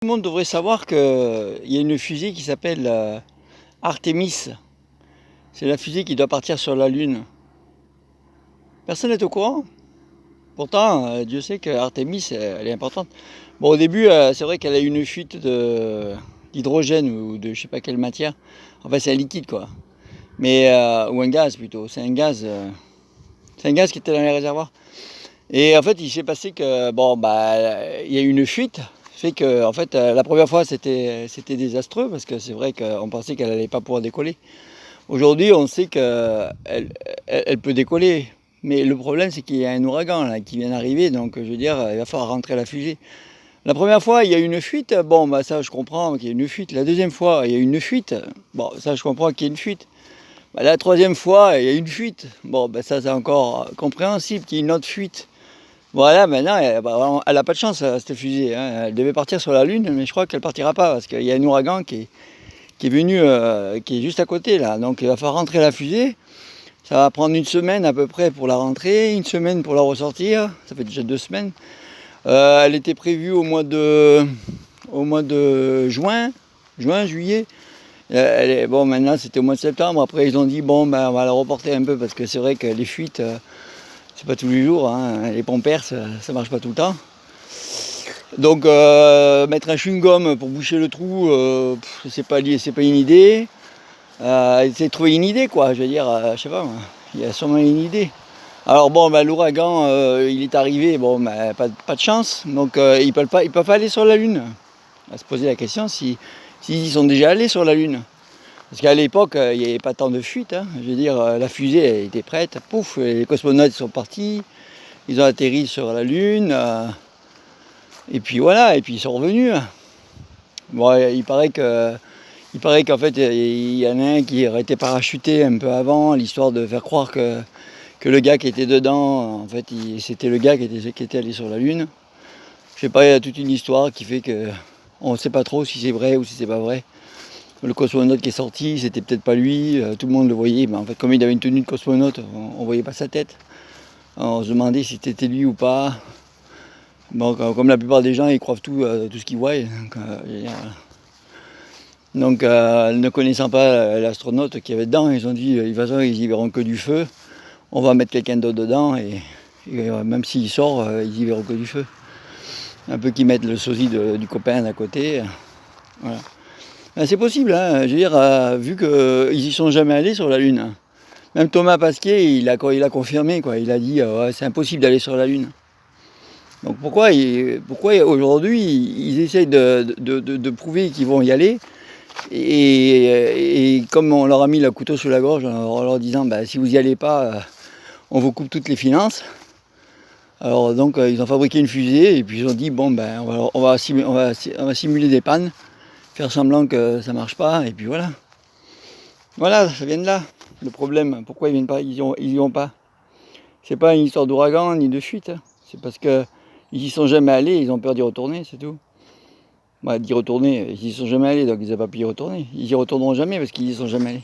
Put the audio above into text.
Tout le monde devrait savoir qu'il y a une fusée qui s'appelle Artemis. C'est la fusée qui doit partir sur la Lune. Personne n'est au courant. Pourtant, Dieu sait que Artemis, elle est importante. Bon, au début, c'est vrai qu'elle a eu une fuite d'hydrogène ou de je sais pas quelle matière. Enfin, c'est un liquide, quoi. Mais, ou un gaz plutôt. C'est un gaz qui était dans les réservoirs. Et en fait, il s'est passé que, bon, bah, il y a eu une fuite. Fait que, en fait, la première fois, c'était désastreux parce que c'est vrai qu'on pensait qu'elle n'allait pas pouvoir décoller. Aujourd'hui, on sait qu'elle peut décoller. Mais le problème, c'est qu'il y a un ouragan là, qui vient d'arriver. Donc, je veux dire, il va falloir rentrer la fusée. La première fois, il y a eu une fuite. Bon, bah, ça, je comprends qu'il y ait une fuite. La deuxième fois, il y a eu une fuite. Bon, ça, je comprends qu'il y ait une fuite. Bah, la troisième fois, il y a eu une fuite. Bon, bah, ça, c'est encore compréhensible qu'il y ait une autre fuite. Voilà, maintenant, elle n'a pas de chance, cette fusée, hein. Elle devait partir sur la Lune, mais je crois qu'elle ne partira pas, parce qu'il y a un ouragan qui est venu, qui est juste à côté, là. Donc il va falloir rentrer la fusée. Ça va prendre une semaine à peu près pour la rentrer, une semaine pour la ressortir. Ça fait déjà 2 semaines. Elle était prévue au mois de juin, juillet. Bon, maintenant, c'était au mois de septembre. Après, ils ont dit, bon, ben, on va la reporter un peu, parce que c'est vrai que les fuites... c'est pas tous les jours, hein. Les pompères, ça marche pas tout le temps. Donc mettre un chewing-gum pour boucher le trou, c'est pas une idée. Essayer de trouver une idée, quoi. Je veux dire, je sais pas, il y a sûrement une idée. Alors bon, bah, l'ouragan, il est arrivé, bon, bah, pas de chance. Donc ils peuvent pas aller sur la Lune. On va se poser la question s'ils sont déjà allés sur la Lune. Parce qu'à l'époque, il n'y avait pas tant de fuite, hein. Je veux dire, la fusée elle était prête, pouf, les cosmonautes sont partis, ils ont atterri sur la Lune, et puis voilà, et puis ils sont revenus. Bon, il paraît qu'en fait, il y en a un qui aurait été parachuté un peu avant, l'histoire de faire croire que le gars qui était dedans, en fait, c'était le gars qui était allé sur la Lune. Je sais pas, il y a toute une histoire qui fait que on ne sait pas trop si c'est vrai ou si c'est pas vrai. Le cosmonaute qui est sorti, c'était peut-être pas lui, tout le monde le voyait, mais en fait comme il avait une tenue de cosmonaute, on voyait pas sa tête. On se demandait si c'était lui ou pas. Bon, comme la plupart des gens, ils croient tout ce qu'ils voient. Donc, ne connaissant pas l'astronaute qui avait dedans, ils ont dit, de toute façon, ils y verront que du feu. On va mettre quelqu'un d'autre dedans, et même s'il sort, ils y verront que du feu. Un peu qu'ils mettent le sosie du copain d'à côté. Voilà. C'est possible, hein. Je veux dire, vu qu'ils y sont jamais allés sur la Lune. Même Thomas Pasquier, il a confirmé, quoi. Il a dit, ouais, c'est impossible d'aller sur la Lune. Donc pourquoi aujourd'hui ils essayent de prouver qu'ils vont y aller, et comme on leur a mis le couteau sous la gorge en leur disant, bah, si vous n'y allez pas, on vous coupe toutes les finances. Alors donc ils ont fabriqué une fusée, et puis ils ont dit, bon, ben, on va simuler des pannes, faire semblant que ça marche pas, et puis voilà. Voilà, ça vient de là, le problème. Pourquoi ils viennent pas, ils y vont pas. C'est pas une histoire d'ouragan ni de fuite, hein. C'est parce que ils y sont jamais allés, ils ont peur d'y retourner, c'est tout. Bah, d'y retourner, ils y sont jamais allés, donc ils n'ont pas pu y retourner. Ils y retourneront jamais parce qu'ils y sont jamais allés.